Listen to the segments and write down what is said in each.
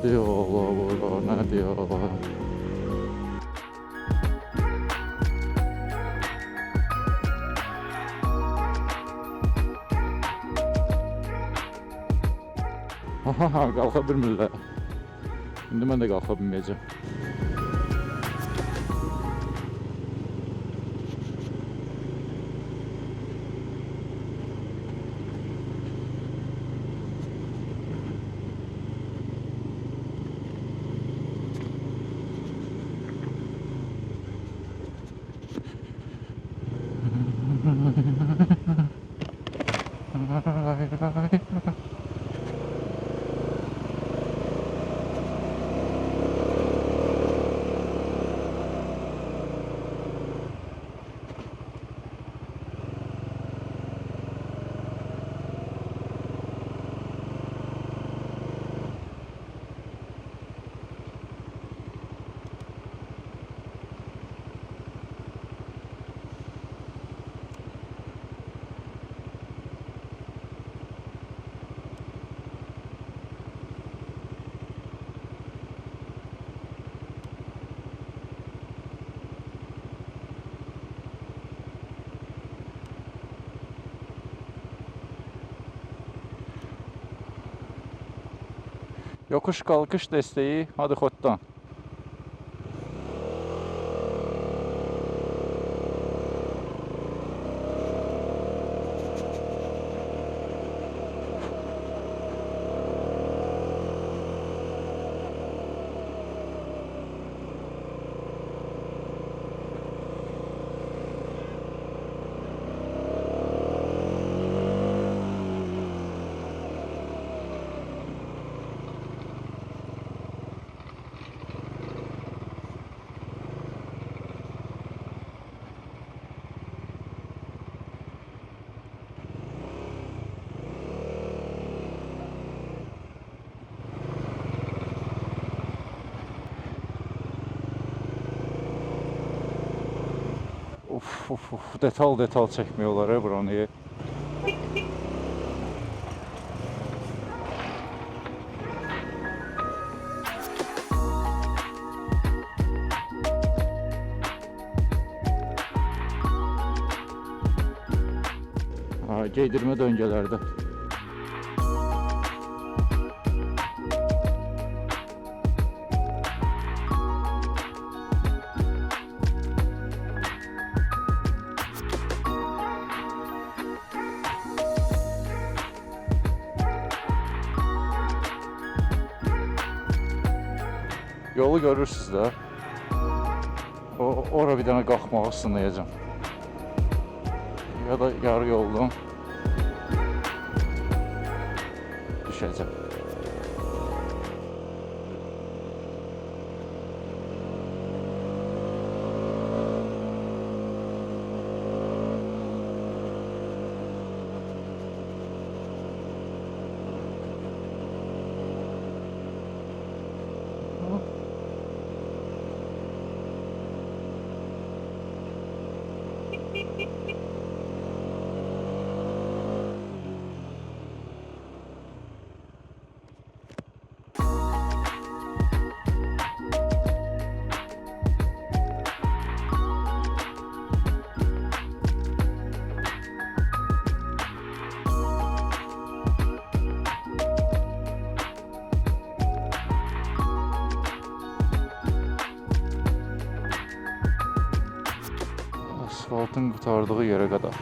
Ne diyorlar burada, ne diyorlar? Haha, qalxa bilmirlər. İndi mən də qalxa bilməyəcəm. Yokuş kalkış desteği, hadi Xotdan. Of, detal çekmiyorlar ya buranı. Ha, giydirme döngəlerde. Yolu görürsünüz də. Ora bir dənə qalxmağı sınayacağım. Ya da yarı yoldan düşəcəm. Asfaltın qurtardığı yerə qədər.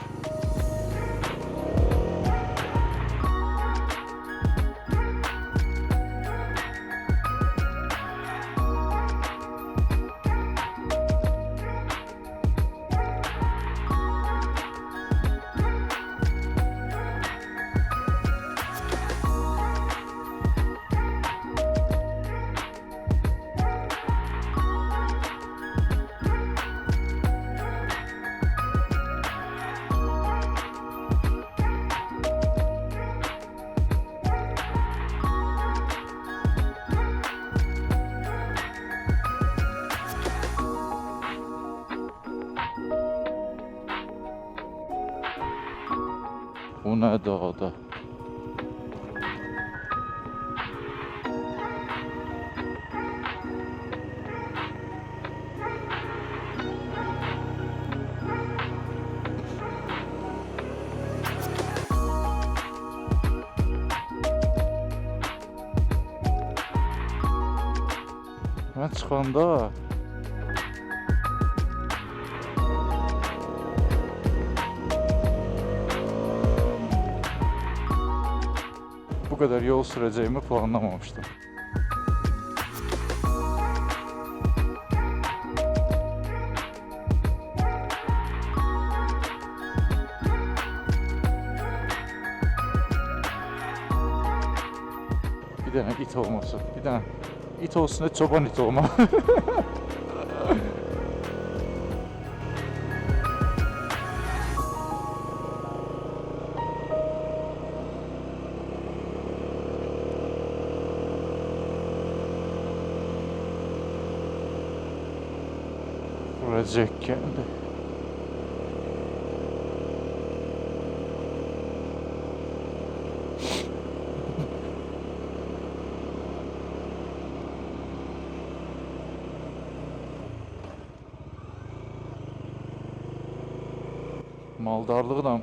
Bu nə dağda? Buradan çıxanda bu kadar yol süreceğimi planlamamıştım. Bir tane it olması, bir tane it olsun da çoban it olma. Vuracak geldi. Maldarlıqla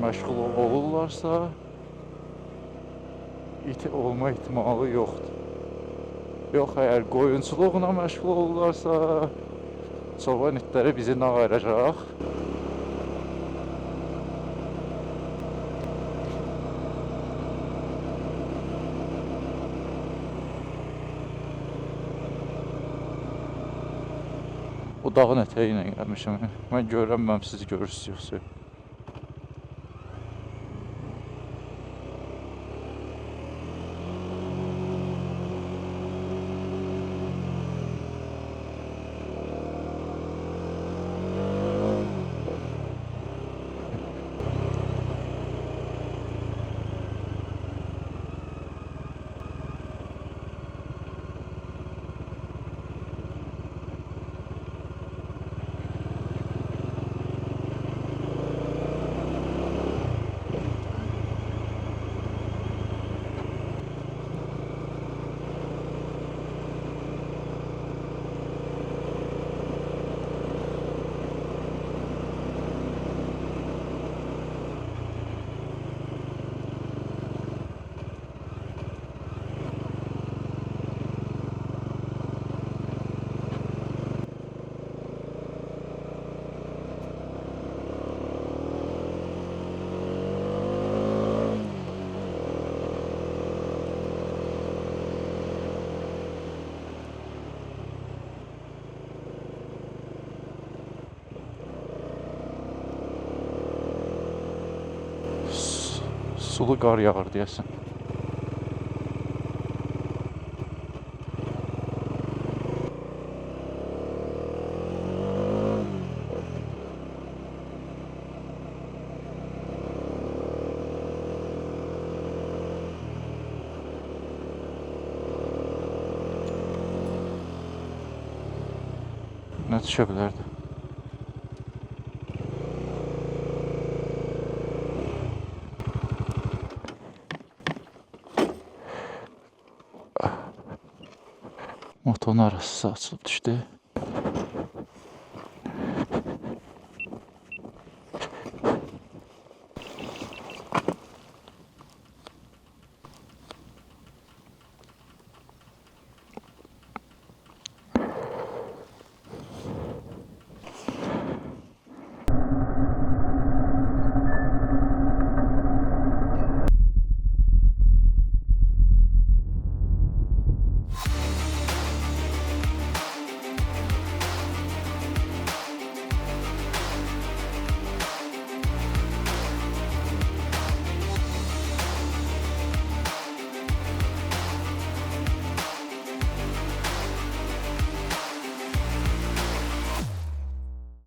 məşğul olurlarsa it olma ihtimali yoxdur. Yox, əgər qoyunçuluqla məşğul olurlarsa çoban itləri bizi nağ ayıracaq. O dağın ətəyi ilə gəlmişəm. Mən görənməm, siz görürsünüz yoxsa. Sulu qar yağır deyəsən. Nə düşə bilərdi? Motorun arası açılıb düşdü.